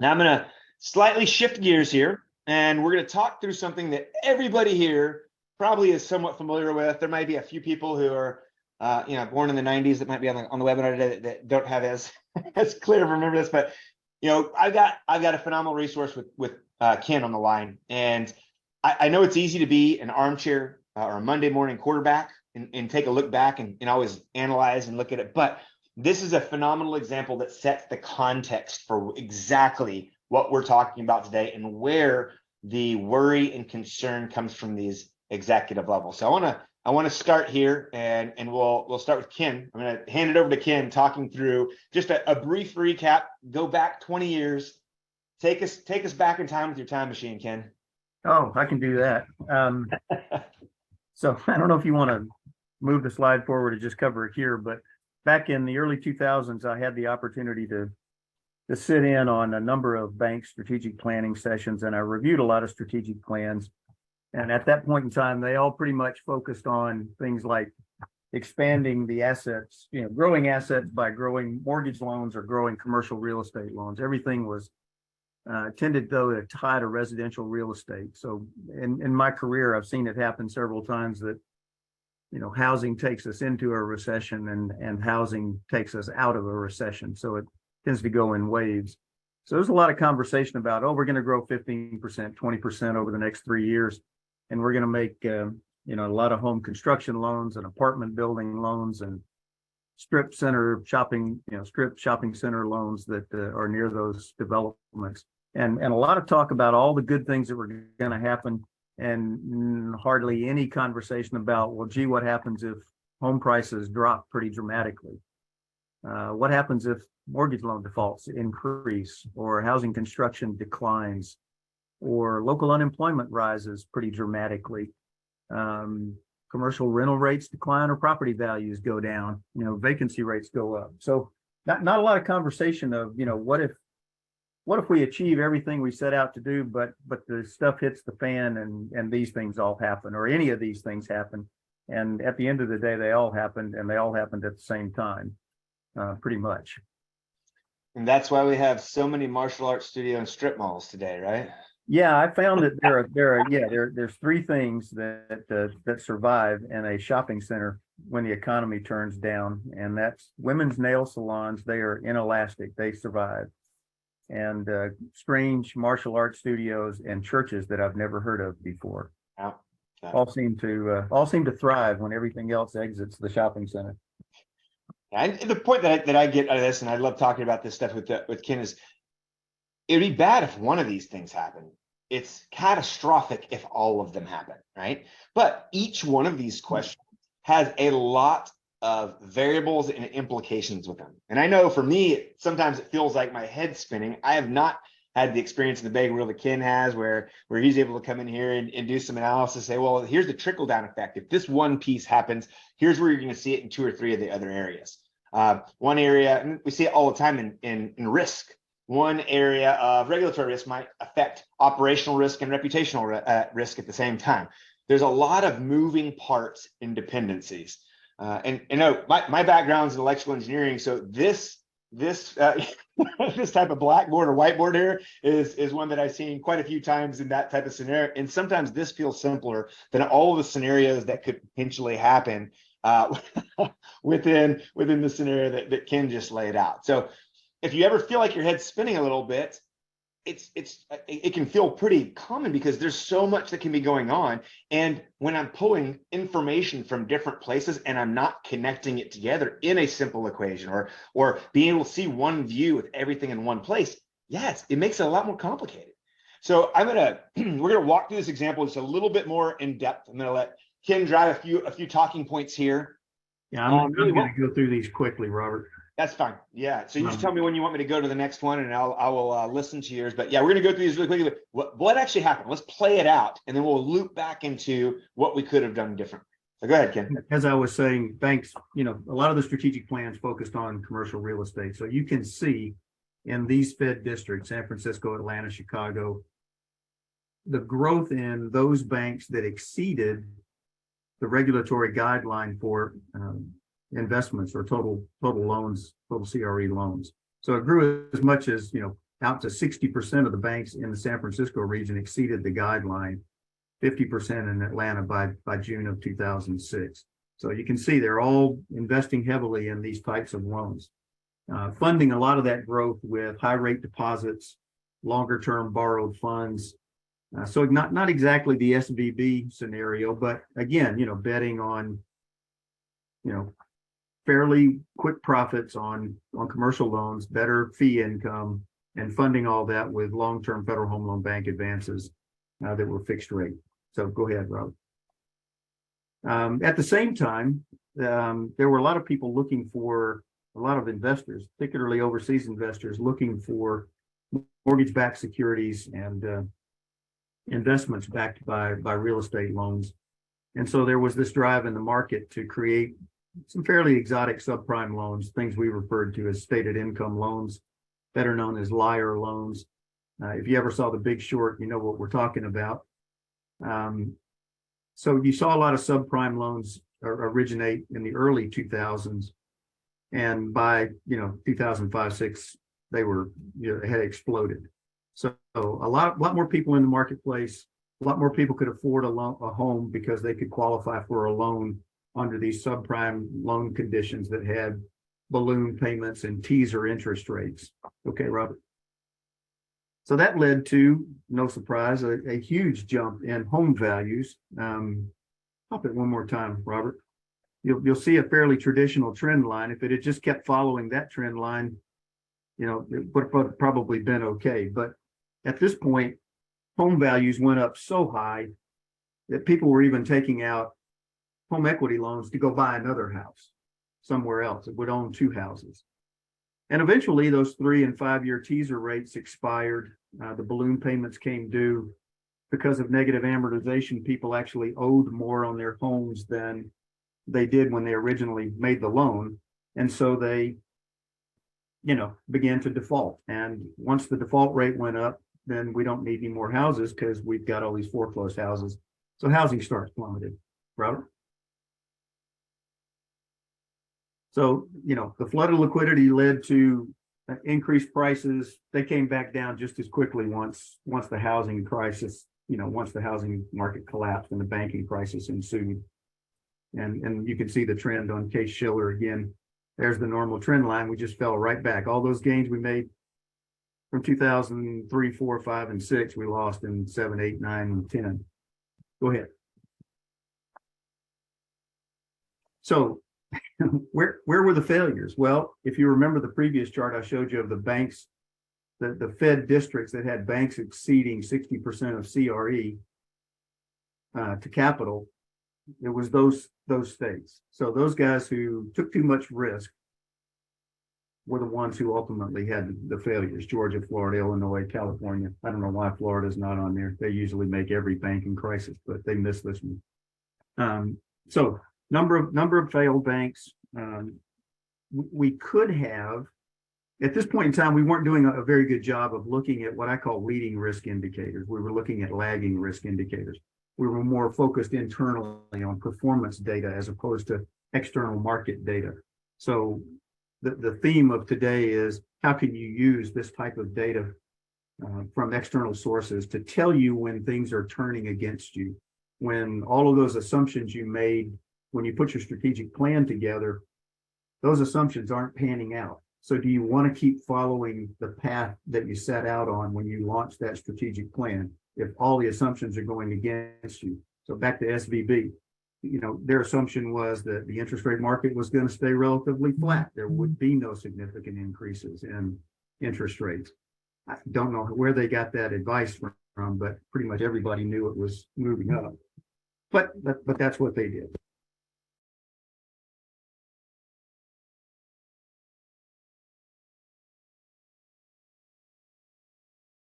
Now I'm going to slightly shift gears here, and we're going to talk through something that everybody here probably is somewhat familiar with. There might be a few people who are, born in the 90s that might be on the webinar today that don't have as clear of remember this, but I've got a phenomenal resource with Ken on the line, and I know it's easy to be an armchair or a Monday morning quarterback and take a look back and always analyze and look at it, but this is a phenomenal example that sets the context for exactly what we're talking about today and where the worry and concern comes from these executive levels. So I want to start here, and we'll start with Ken. I'm going to hand it over to Ken, talking through just a brief recap. Go back 20 years. Take us back in time with your time machine, Ken. Oh, I can do that. So I don't know if you want to move the slide forward or just cover it here, but back in the early 2000s, I had the opportunity to sit in on a number of bank strategic planning sessions, and I reviewed a lot of strategic plans. And at that point in time, they all pretty much focused on things like expanding the assets, growing assets by growing mortgage loans or growing commercial real estate loans. Everything was tended, though, to tie to residential real estate. So in my career, I've seen it happen several times that housing takes us into a recession and housing takes us out of a recession. So it tends to go in waves. So there's a lot of conversation about, we're going to grow 15%, 20% over the next 3 years. And we're going to make, a lot of home construction loans and apartment building loans and strip shopping center loans that are near those developments. And a lot of talk about all the good things that were going to happen, and hardly any conversation about, well, gee, what happens if home prices drop pretty dramatically? What happens if mortgage loan defaults increase, or housing construction declines, or local unemployment rises pretty dramatically? Commercial rental rates decline, or property values go down, vacancy rates go up. So not a lot of conversation of, what if we achieve everything we set out to do, but the stuff hits the fan and these things all happen, or any of these things happen. And at the end of the day, they all happened, and they all happened at the same time, pretty much. And that's why we have so many martial arts studio and strip malls today, right? Yeah, I found that there's three things that survive in a shopping center when the economy turns down, and that's women's nail salons. They are inelastic; they survive, and strange martial arts studios and churches that I've never heard of before. Yeah. All seem to thrive when everything else exits the shopping center. And the point that I get out of this, and I love talking about this stuff with Ken, is it'd be bad if one of these things happened. It's catastrophic if all of them happen, right? But each one of these questions has a lot of variables and implications with them. And I know for me, sometimes it feels like my head's spinning. I have not had the experience in the big world that Ken has, where he's able to come in here and do some analysis, say, well, here's the trickle down effect. If this one piece happens, here's where you're going to see it in 2 or 3 of the other areas. One area, and we see it all the time in risk. One area of regulatory risk might affect operational risk and reputational risk at the same time. There's a lot of moving parts in dependencies. And my background is in electrical engineering, so this this type of blackboard or whiteboard here is one that I've seen quite a few times in that type of scenario. And sometimes this feels simpler than all of the scenarios that could potentially happen within the scenario that Ken just laid out. So if you ever feel like your head's spinning a little bit, it can feel pretty common because there's so much that can be going on. And when I'm pulling information from different places and I'm not connecting it together in a simple equation or being able to see one view with everything in one place, yes, it makes it a lot more complicated. So we're gonna walk through this example just a little bit more in depth. I'm gonna let Ken drive a few talking points here. Yeah, I'm gonna go through these quickly, Robert. That's fine. Yeah. So you just tell me when you want me to go to the next one, and I will listen to yours. But yeah, we're going to go through these really quickly. What actually happened? Let's play it out, and then we'll loop back into what we could have done differently. So go ahead, Ken. As I was saying, banks, a lot of the strategic plans focused on commercial real estate. So you can see in these Fed districts, San Francisco, Atlanta, Chicago, the growth in those banks that exceeded the regulatory guideline for investments or total loans, total CRE loans. So it grew as much as out to 60% of the banks in the San Francisco region exceeded the guideline, 50% in Atlanta by June of 2006. So you can see they're all investing heavily in these types of loans, funding a lot of that growth with high rate deposits, longer term borrowed funds. So not exactly the SVB scenario, but again, betting on, fairly quick profits on commercial loans, better fee income, and funding all that with long-term Federal Home Loan Bank advances that were fixed rate. So go ahead, Rob. At the same time, there were a lot of people looking for, a lot of investors, particularly overseas investors, looking for mortgage-backed securities and investments backed by real estate loans. And so there was this drive in the market to create some fairly exotic subprime loans, things we referred to as stated income loans, better known as liar loans. If you ever saw The Big Short, you know what we're talking about. So you saw a lot of subprime loans originate in the early 2000s. And by, 2005-06, they were, had exploded. So a lot more people in the marketplace, a lot more people could afford a home because they could qualify for a loan under these subprime loan conditions that had balloon payments and teaser interest rates. Okay, Robert. So that led to, no surprise, a huge jump in home values. Pop it one more time, Robert. You'll see a fairly traditional trend line. If it had just kept following that trend line, it would have probably been okay. But at this point, home values went up so high that people were even taking out home equity loans to go buy another house somewhere else. It would own two houses. And eventually those 3 and 5 year teaser rates expired. The balloon payments came due. Because of negative amortization, people actually owed more on their homes than they did when they originally made the loan. And so they, began to default. And once the default rate went up, then we don't need any more houses because we've got all these foreclosed houses. So housing starts plummeted. Robert? So, the flood of liquidity led to increased prices. They came back down just as quickly once the housing crisis, once the housing market collapsed and the banking crisis ensued. And you can see the trend on Case-Shiller again. There's the normal trend line. We just fell right back. All those gains we made from 2003, 4, 5, and 6, we lost in 7, 8, 9, and 10. Go ahead. So where were the failures? Well, if you remember the previous chart I showed you of the banks, the Fed districts that had banks exceeding 60% of CRE to capital, it was those states. So those guys who took too much risk were the ones who ultimately had the failures. Georgia, Florida, Illinois, California. I don't know why Florida's not on there. They usually make every banking crisis, but they missed this one. So number of failed banks. We could have, at this point in time, we weren't doing a very good job of looking at what I call leading risk indicators. We were looking at lagging risk indicators. We were more focused internally on performance data as opposed to external market data. So the theme of today is how can you use this type of data from external sources to tell you when things are turning against you, when all of those assumptions you made when you put your strategic plan together, those assumptions aren't panning out. So do you want to keep following the path that you set out on when you launch that strategic plan if all the assumptions are going against you? So back to SVB, their assumption was that the interest rate market was going to stay relatively flat. There would be no significant increases in interest rates. I don't know where they got that advice from, but pretty much everybody knew it was moving up. But that's what they did.